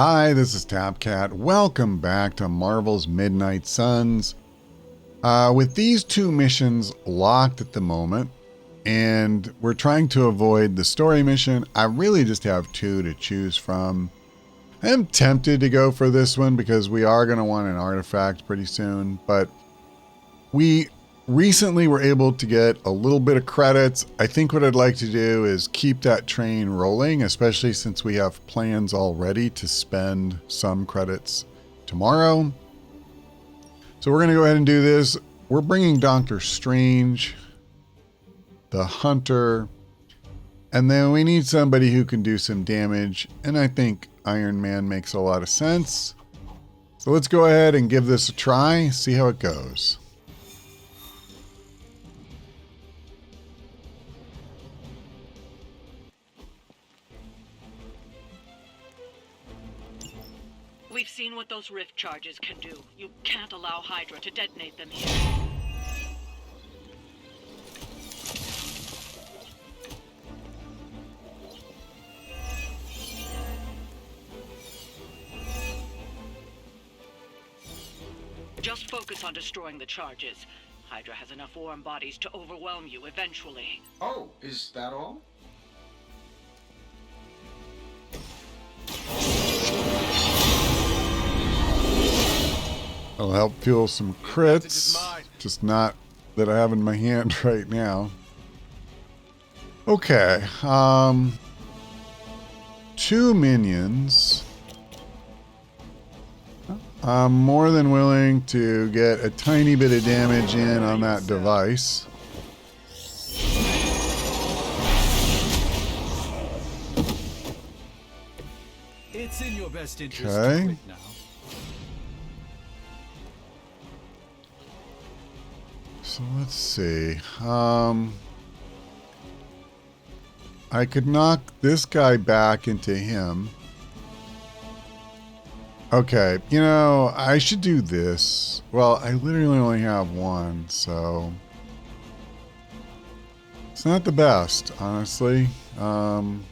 Hi, this is TapCat. Welcome back to Marvel's Midnight Suns. With these two missions locked at the moment, and we're trying to avoid the story mission, I really just have two to choose from. I am tempted to go for this one because we are going to want an artifact pretty soon, but we recently were able to get a little bit of credits. I think what I'd like to do is keep that train rolling, especially since we have plans already to spend some credits tomorrow. So we're going to go ahead and do this. We're bringing Doctor Strange, the Hunter, and then we need somebody who can do some damage, and I think Iron Man makes a lot of sense. So let's go ahead and give this a try, see how it goes. We've seen what those rift charges can do. You can't allow Hydra to detonate them here. Just focus on destroying the charges. Hydra has enough warm bodies to overwhelm you eventually. Oh, is that all? I'll help fuel some crits, just not that I have in my hand right now. Okay, two minions. I'm more than willing to get a tiny bit of damage in on that device. It's in your best interest to Okay. quit now. So let's see. I could knock this guy back into him. Okay, you know, I should do this. Well, I literally only have one, so it's not the best, honestly. I'm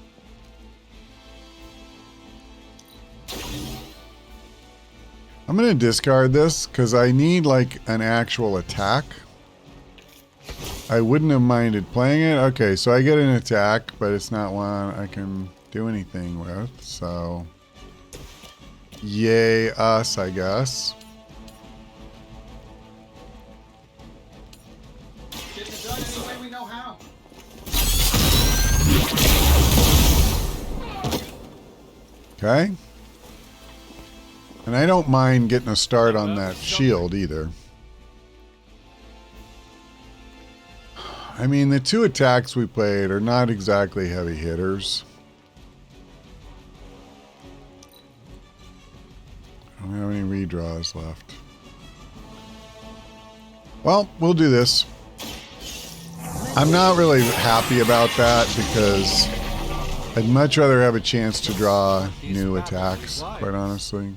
gonna discard this because I need like an actual attack. I wouldn't have minded playing it. Okay, so I get an attack, but it's not one I can do anything with, so yay us, I guess. Getting it done any way we know how. Okay. And I don't mind getting a start on that shield either. I mean, the two attacks we played are not exactly heavy hitters. I don't have any redraws left. Well, we'll do this. I'm not really happy about that because I'd much rather have a chance to draw new attacks, quite honestly.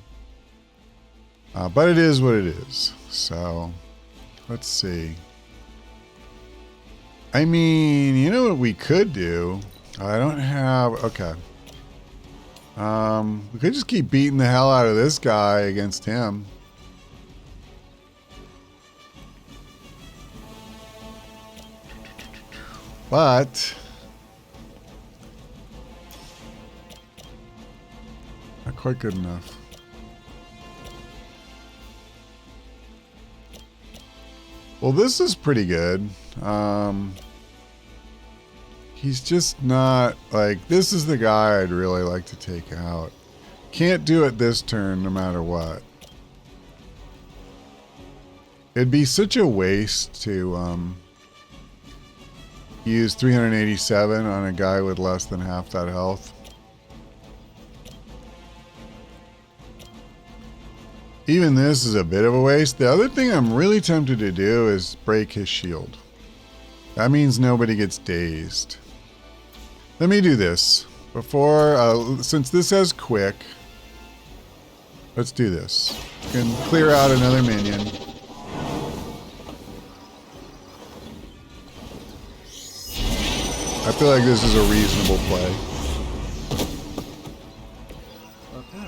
But it is what it is. So, let's see. I mean, you know what we could do? I don't have... Okay. We could just keep beating the hell out of this guy against him. But... not quite good enough. Well, this is pretty good. He's just not, like, this is the guy I'd really like to take out. Can't do it this turn no matter what. It'd be such a waste to use 387 on a guy with less than half that health. Even this is a bit of a waste. The other thing I'm really tempted to do is break his shield. That means nobody gets dazed. Let me do this. Before, since this has quick, let's do this. We can clear out another minion. I feel like this is a reasonable play.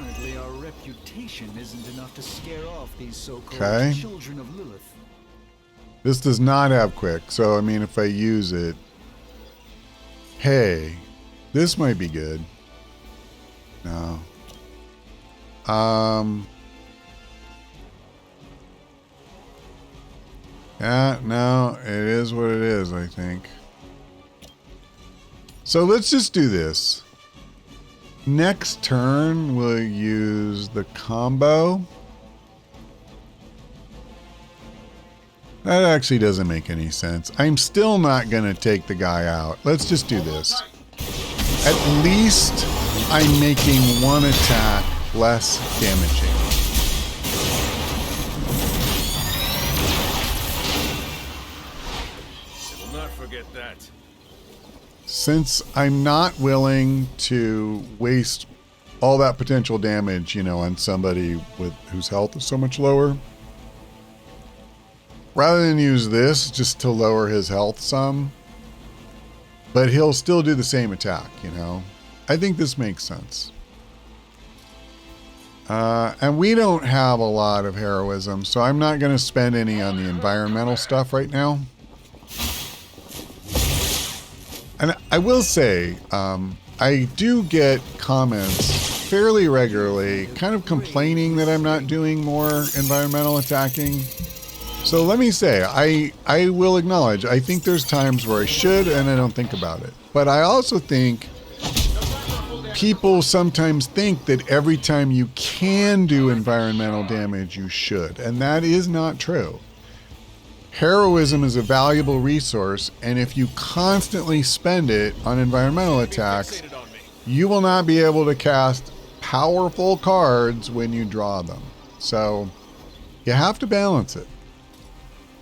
Apparently our reputation isn't enough to scare off these so-called Okay. children of Lilith. This does not have quick, so I mean if I use it... Hey, this might be good. No. Yeah, no, it is what it is, I think. So let's just do this. Next turn, we'll use the combo. That actually doesn't make any sense. I'm still not going to take the guy out. Let's just do this. At least I'm making one attack less damaging. I will not forget that. Since I'm not willing to waste all that potential damage, you know, on somebody with whose health is so much lower, rather than use this just to lower his health some, but he'll still do the same attack, you know. I think this makes sense. And we don't have a lot of heroism, so I'm not going to spend any on the environmental stuff right now. And I will say, I do get comments fairly regularly kind of complaining that I'm not doing more environmental attacking. So let me say, I will acknowledge, I think there's times where I should and I don't think about it. But I also think people sometimes think that every time you can do environmental damage, you should. And that is not true. Heroism is a valuable resource, and if you constantly spend it on environmental attacks, you will not be able to cast powerful cards when you draw them. So you have to balance it.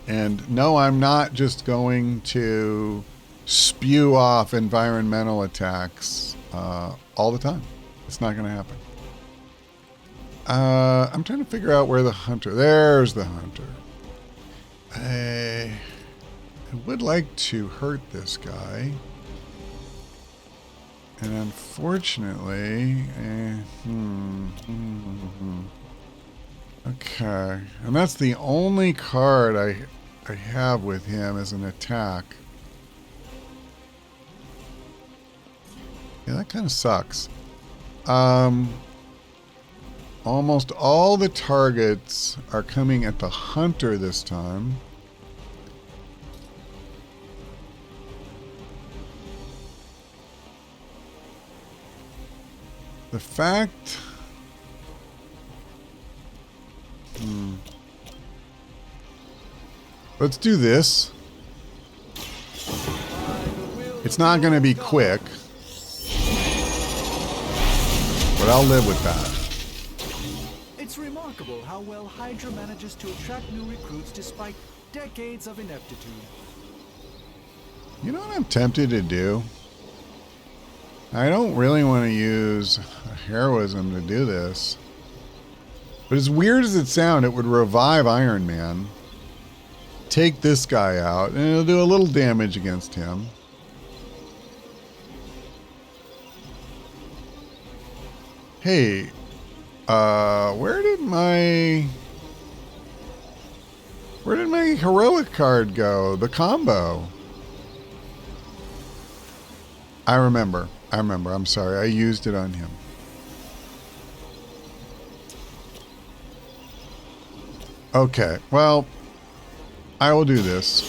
And no, I'm not just going to spew off environmental attacks all the time. It's not going to happen. I'm trying to figure out where the hunter... There's the hunter. I would like to hurt this guy. And unfortunately... Okay. And that's the only card I have with him as an attack. Yeah, that kind of sucks. Almost all the targets are coming at the hunter this time. The fact... Let's do this. It's not going to be quick, but I'll live with that. It's remarkable how well Hydra manages to attract new recruits despite decades of ineptitude. You know what I'm tempted to do? I don't really want to use heroism to do this. But as weird as it sounds, it would revive Iron Man. Take this guy out, and it'll do a little damage against him. Hey, where did my heroic card go? The combo. I remember. I'm sorry. I used it on him. Okay, well, I will do this.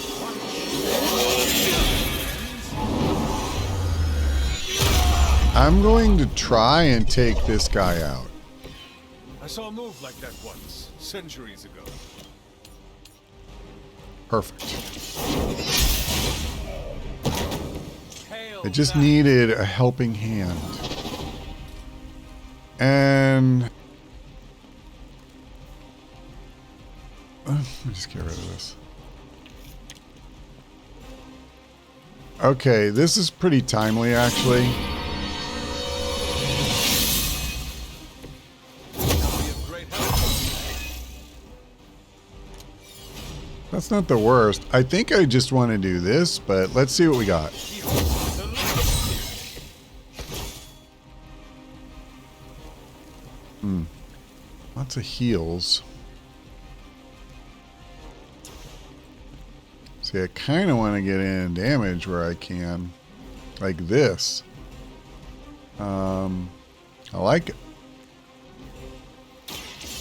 I'm going to try and take this guy out. I saw a move like that once, centuries ago. Perfect. I just needed a helping hand. And... let me just get rid of this. Okay, this is pretty timely, actually. That's not the worst. I think I just want to do this, but let's see what we got. Lots of heals. See, I kind of want to get in damage where I can. Like this. I like it.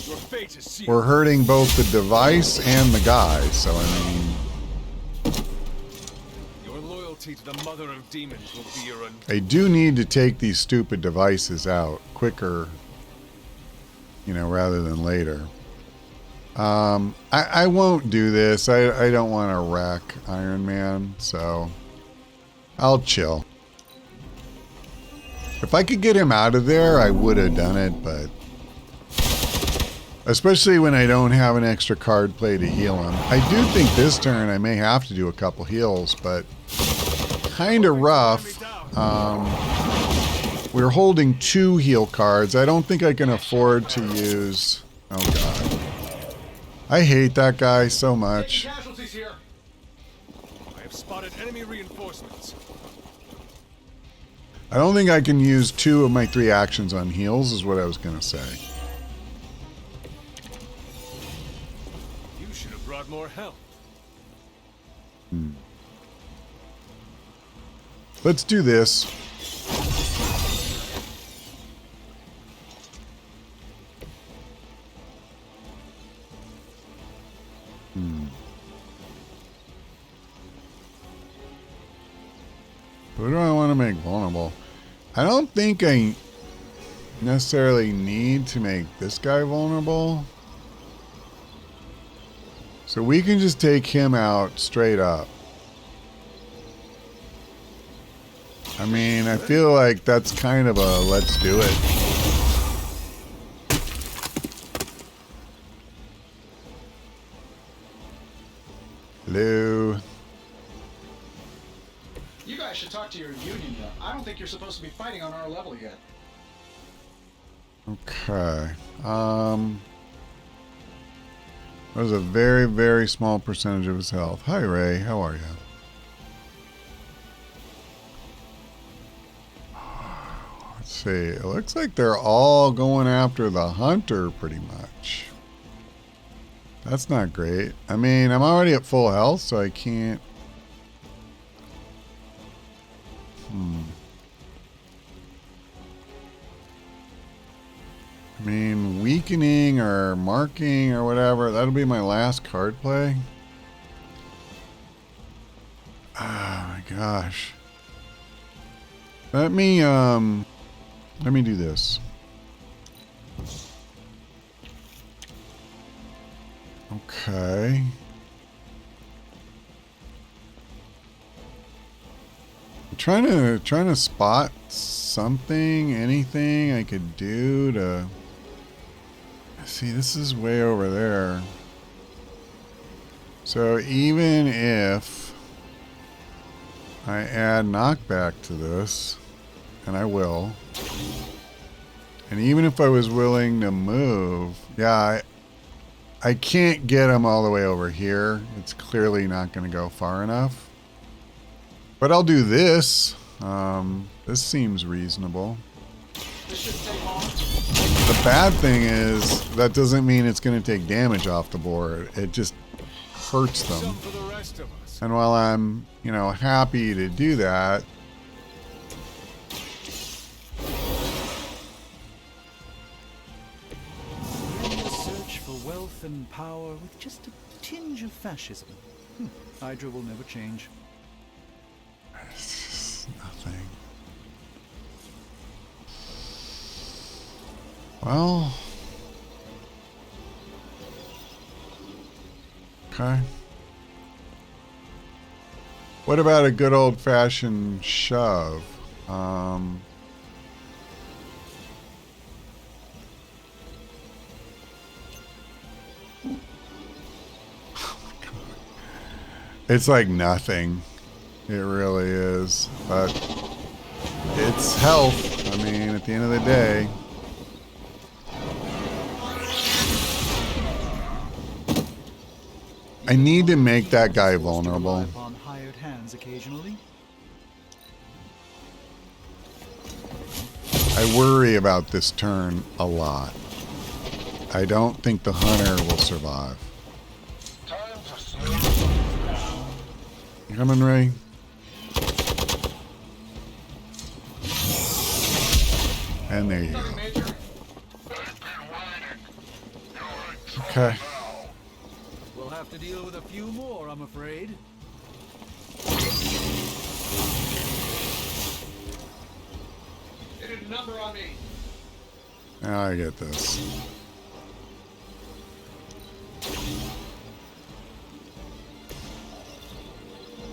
Your fate is sealed. We're hurting both the device and the guy, so I mean... Your loyalty to the mother of demons will be your I do need to take these stupid devices out quicker, you know, rather than later. I won't do this. I don't want to wreck Iron Man, so I'll chill. If I could get him out of there, I would have done it, but especially when I don't have an extra card play to heal him. I do think this turn I may have to do a couple heals, but kind of rough. We're holding 2 heal cards. I don't think I can afford to use... Oh, God. I hate that guy so much. Casualties here. I have spotted enemy reinforcements. I don't think I can use 2 of my 3 actions on heals, is what I was going to say. You should have brought more help. Let's do this. Who do I want to make vulnerable? I don't think I necessarily need to make this guy vulnerable. So we can just take him out straight up. I mean, I feel like that's kind of a let's do it. Hello. You guys should talk to your union, though. I don't think you're supposed to be fighting on our level yet. Okay. That was a very, very small percentage of his health. Hi, Ray. How are you? Let's see. It looks like they're all going after the hunter pretty much. That's not great. I mean, I'm already at full health, so I can't... I mean, weakening or marking or whatever, that'll be my last card play. Oh my gosh. Let me do this. Okay. I'm trying to spot something, anything I could do to... See, this is way over there. So even if I add knockback to this, and I will, and even if I was willing to move, yeah, I can't get him all the way over here. It's clearly not going to go far enough. But I'll do this. This seems reasonable. This shouldn't take long. The bad thing is that doesn't mean it's going to take damage off the board. It just hurts them. Some for the rest of us. And while I'm, you know, happy to do that, In the search for wealth and power with just a tinge of fascism. Hydra will never change. it's nothing. Well, okay. What about a good old-fashioned shove? It's like nothing. It really is. But it's health. I mean, at the end of the day. I need to make that guy vulnerable. Upon hired hands occasionally. I worry about this turn a lot. I don't think the hunter will survive. You coming, Ray? And there you go. Okay. We'll have to deal with a few more, I'm afraid. They did a number on me. Now I get this.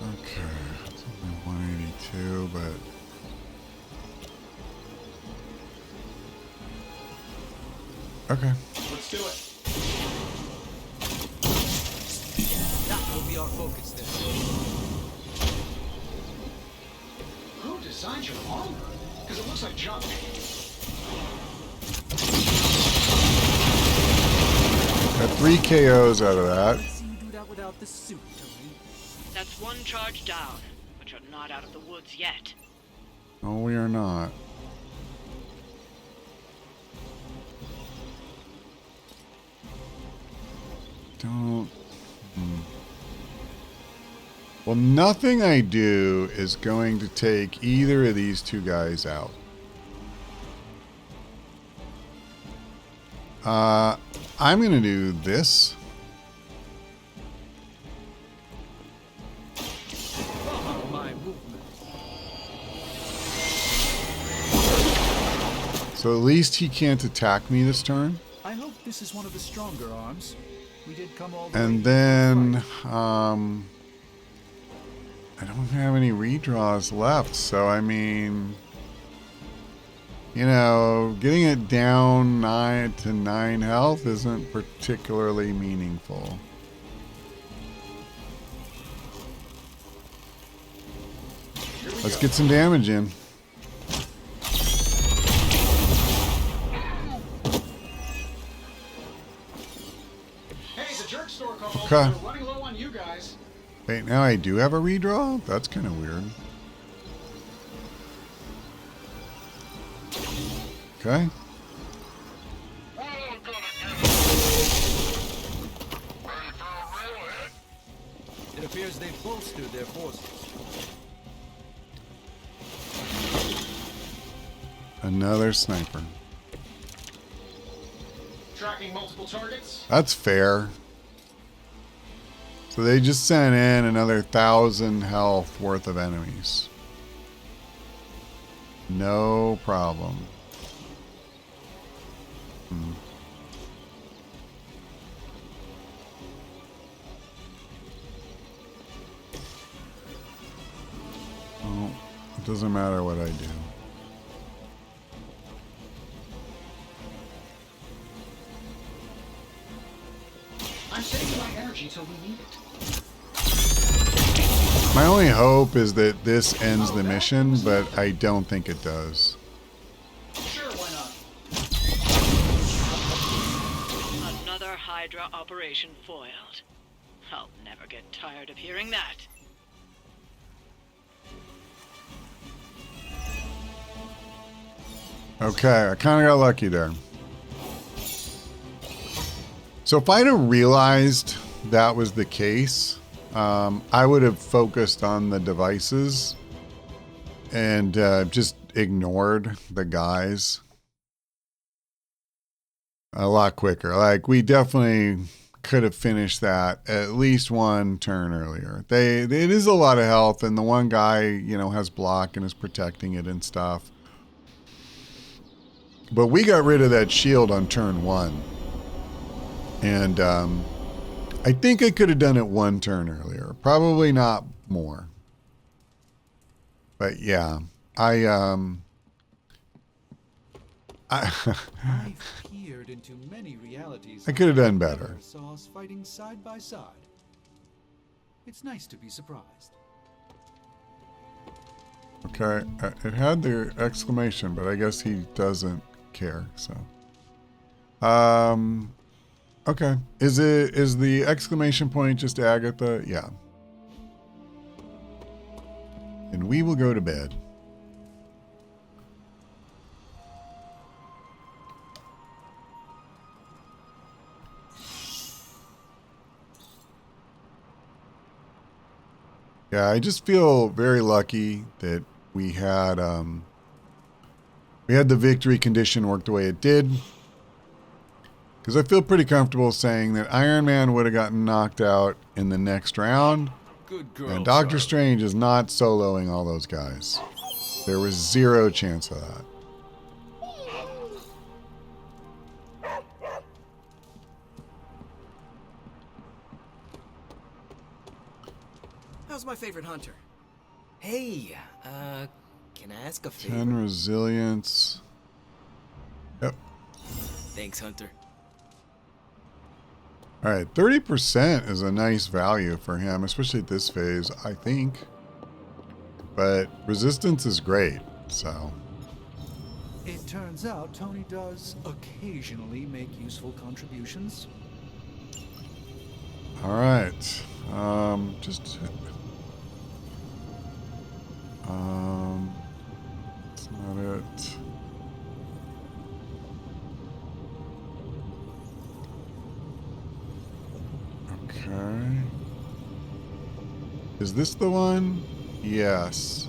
Okay. It's only 182, but... Okay. Let's do it. That will be our focus then. Who designed your armor? Because it looks like junk. Got 3 KOs out of that. Let's see you do that without the suit, Tony. That's one charge down, but you're not out of the woods yet. No, we are not. Don't... Well, nothing I do is going to take either of these two guys out. I'm going to do this. Follow my movement. So at least he can't attack me this turn. I hope this is one of the stronger arms. We did come all the way And here then, for a I don't have any redraws left, so I mean, you know, getting it down 9 to 9 health isn't particularly meaningful. Let's get some damage in. Hey, the jerk store called. Okay. We're running low on you guys. Wait, now I do have a redraw? That's kind of weird. Okay. It appears they've bolstered their forces. Another sniper. Tracking multiple targets. That's fair. So they just sent in another 1,000 health worth of enemies. No problem. Oh, it doesn't matter what I do. I'm saving my energy till we need it. My only hope is that this ends the mission, but I don't think it does. Sure, why not? Another Hydra operation foiled. I'll never get tired of hearing that. Okay, I kind of got lucky there. So if I'd have realized that was the case, I would have focused on the devices and just ignored the guys a lot quicker. Like, we definitely could have finished that at least one turn earlier. It is a lot of health, and the one guy, you know, has block and is protecting it and stuff. But we got rid of that shield on turn 1. And I think I could have done it one turn earlier. Probably not more. But yeah, I've peered into many realities. I could have done I better. never saw us fighting side by side. It's nice to be surprised. Okay, it had the exclamation, but I guess he doesn't care, so. Okay. Is the exclamation point just Agatha? Yeah. And we will go to bed. Yeah, I just feel very lucky that we had the victory condition work the way it did. Because I feel pretty comfortable saying that Iron Man would have gotten knocked out in the next round. Good girl. And Doctor Charlie. Strange is not soloing all those guys. There was zero chance of that. How's my favorite hunter? Hey, can I ask a favor? 10 resilience. Yep. Thanks, Hunter. All right, 30% is a nice value for him, especially at this phase, I think. But resistance is great, so. It turns out Tony does occasionally make useful contributions. All right. That's not it. Okay. Is this the one? Yes.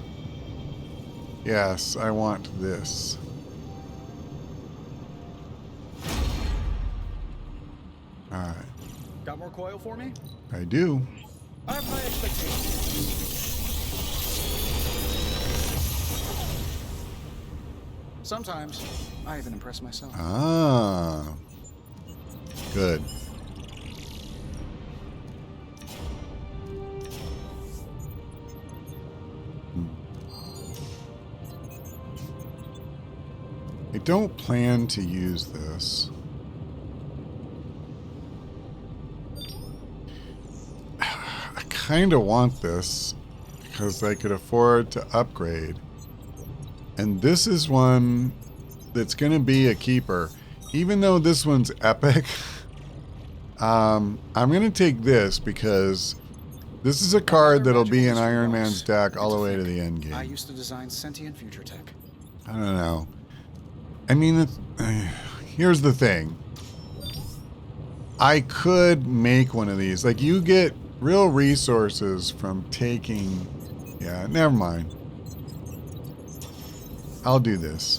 Yes, I want this. All right. Got more coil for me? I do. I have high expectations. Sometimes I even impress myself. Ah. Good. I don't plan to use this. I kind of want this because I could afford to upgrade. And this is one that's going to be a keeper. Even though this one's epic, I'm going to take this because this is a card that'll be in Iron Man's deck all the way to the end game. I used to design sentient future tech. I don't know. I mean, here's the thing. I could make one of these. Like, you get real resources from taking... Yeah, never mind. I'll do this.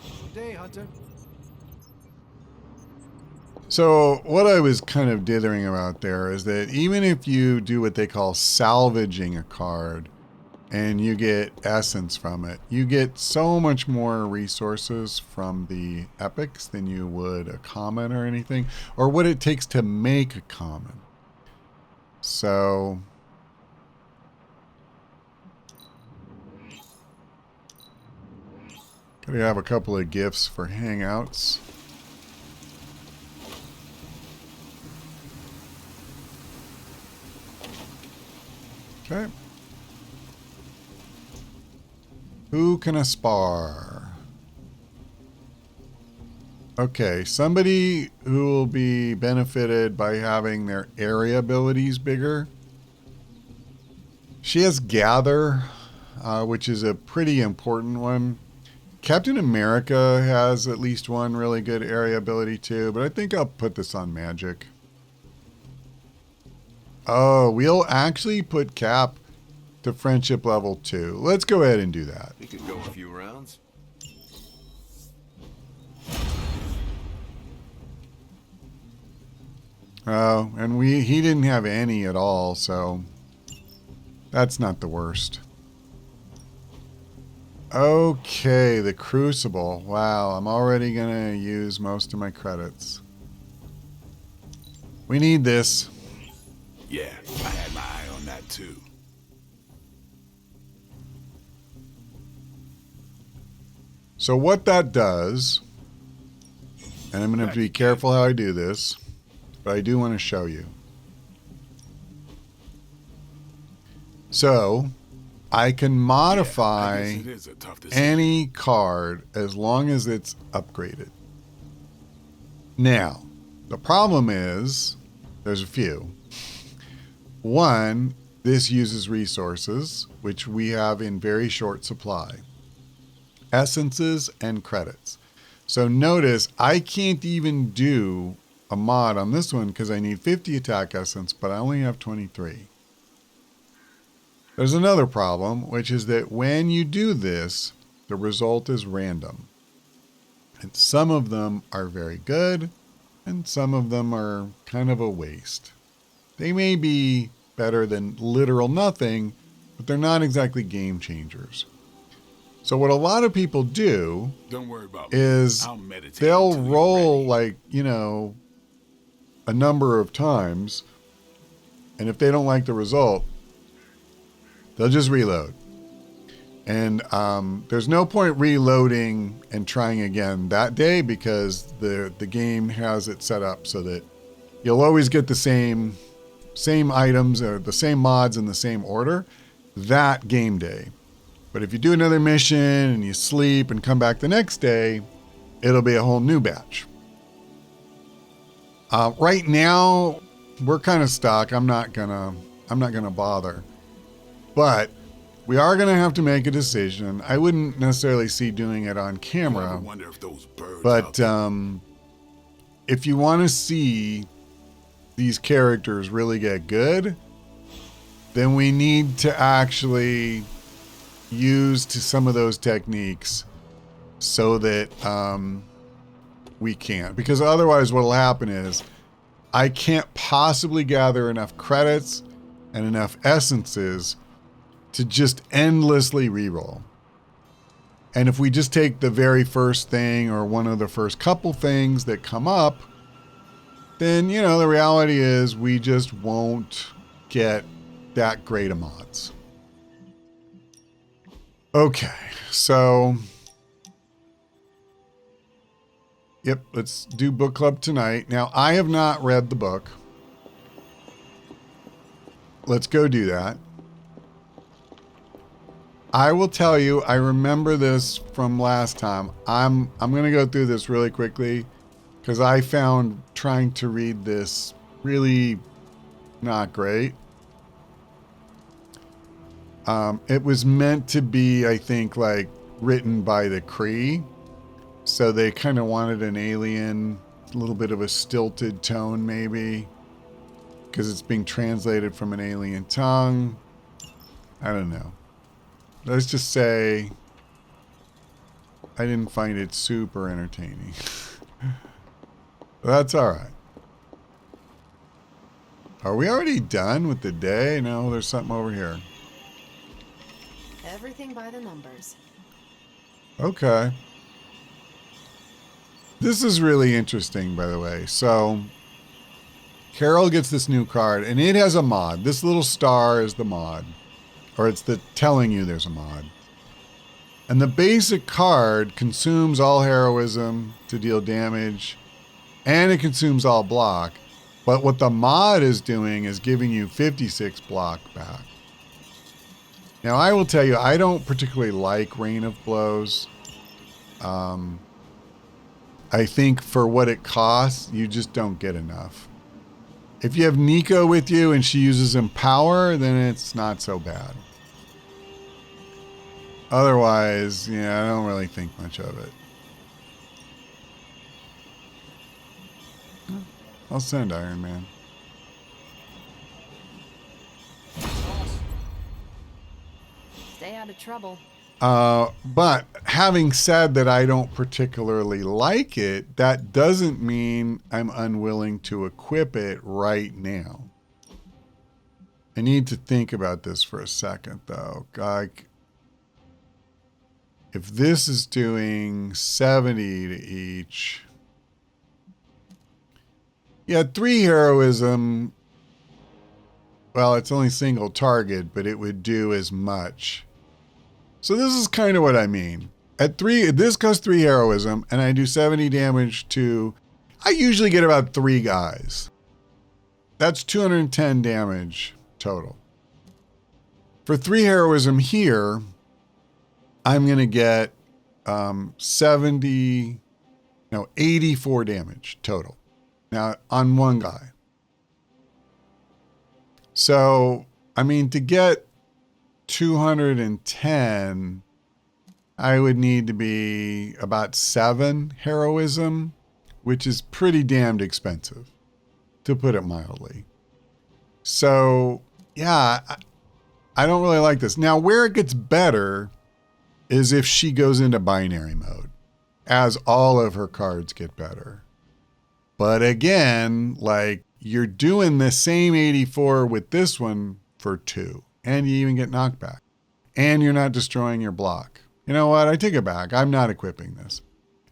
Good day, Hunter. So what I was kind of dithering about there is that even if you do what they call salvaging a card and you get essence from it, you get so much more resources from the epics than you would a common or anything, or what it takes to make a common. So gotta have a couple of gifts for hangouts. Okay. Who can I spar? Okay, somebody who will be benefited by having their area abilities bigger. She has Gather, which is a pretty important one. Captain America has at least one really good area ability too, but I think I'll put this on Magic. Oh, we'll actually put Cap to friendship level 2. Let's go ahead and do that. We could go a few rounds. Oh, and he didn't have any at all, so that's not the worst. Okay, the Crucible. Wow, I'm already gonna use most of my credits. We need this. Yeah, I had my eye on that too. So what that does, and I'm going to have to be careful how I do this, but I do want to show you. So I can modify I guess it is a tough decision. any card as long as it's upgraded. Now, the problem is there's a few. One, this uses resources, which we have in very short supply. Essences and credits. So notice I can't even do a mod on this one because I need 50 attack essence, but I only have 23. There's another problem, which is that when you do this, the result is random. And some of them are very good, and some of them are kind of a waste. They may be better than literal nothing, but they're not exactly game changers. So what a lot of people do Don't worry about me. is I'll meditate they'll until you're roll ready. like, you know, a number of times, and if they don't like the result, they'll just reload. And there's no point reloading and trying again that day because the game has it set up so that you'll always get the same items or the same mods in the same order that game day. But if you do another mission and you sleep and come back the next day, it'll be a whole new batch. Right now, we're kind of stuck. I'm not gonna bother. But we are gonna have to make a decision. I wouldn't necessarily see doing it on I camera, wonder if those birds but out if you want to see these characters really get good, then we need to actually use some of those techniques so that we can't. Because otherwise what will happen is I can't possibly gather enough credits and enough essences to just endlessly reroll. And if we just take the very first thing or one of the first couple things that come up, then, you know, the reality is we just won't get that great of mods. Okay, so yep, let's do book club tonight. Now, I have not read the book. Let's go do that. I will tell you, I remember this from last time. I'm going to go through this really quickly because I found trying to read this really not great. It was meant to be, I think, like written by the Kree. So they kind of wanted an alien, a little bit of a stilted tone maybe, because it's being translated from an alien tongue. I don't know. Let's just say I didn't find it super entertaining. That's all right. Are we already done with the day? No, there's something over here. Everything by the numbers. Okay. This is really interesting, by the way. So Carol gets this new card, and it has a mod. This little star is the mod. Or it's telling you there's a mod. And the basic card consumes all heroism to deal damage, and it consumes all block. But what the mod is doing is giving you 56 block back. Now, I will tell you, I don't particularly like Rain of Blows. I think for what it costs, you just don't get enough. If you have Nico with you and she uses Empower, then it's not so bad. Otherwise, yeah, I don't really think much of it. I'll send Iron Man. Stay out of trouble. But having said that I don't particularly like it, that doesn't mean I'm unwilling to equip it right now. I need to think about this for a second, though. Like, if this is doing 70 to each, yeah, 3 heroism, well, it's only single target, but it would do as much. So this is kind of what I mean. At 3, this costs 3 heroism, and I do 70 damage to, I usually get about 3 guys. That's 210 damage total. For 3 heroism here, I'm going to get 84 damage total. Now, on one guy. So, I mean, to get 210, I would need to be about 7 heroism which is pretty damned expensive, to put it mildly. So, yeah, I don't really like this. Now, where it gets better is if she goes into binary mode, as all of her cards get better. But again, like, you're doing the same 84 with this one for 2, and you even get knockback. And you're not destroying your block. You know what? I take it back. I'm not equipping this.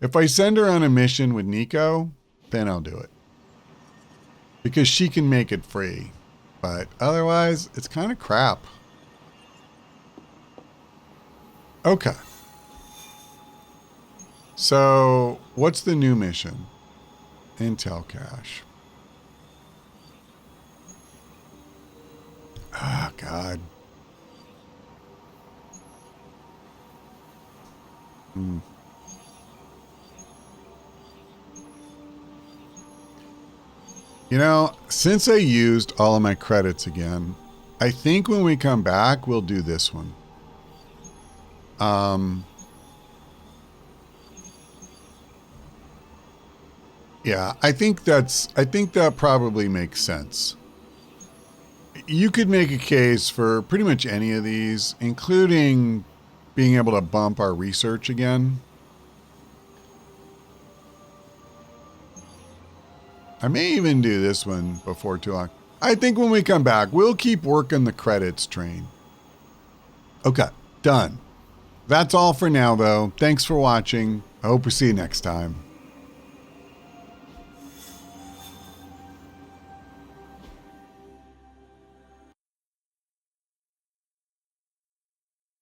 If I send her on a mission with Nico, then I'll do it. Because she can make it free. But otherwise, it's kind of crap. Okay. So, what's the new mission? Intel cache. Ah, God. You know, since I used all of my credits again, I think when we come back, we'll do this one. Yeah, I think that probably makes sense. You could make a case for pretty much any of these, including being able to bump our research again. I may even do this one before too long. I think when we come back, we'll keep working the credits train. Okay, done. That's all for now, though. Thanks for watching. I hope we see you next time.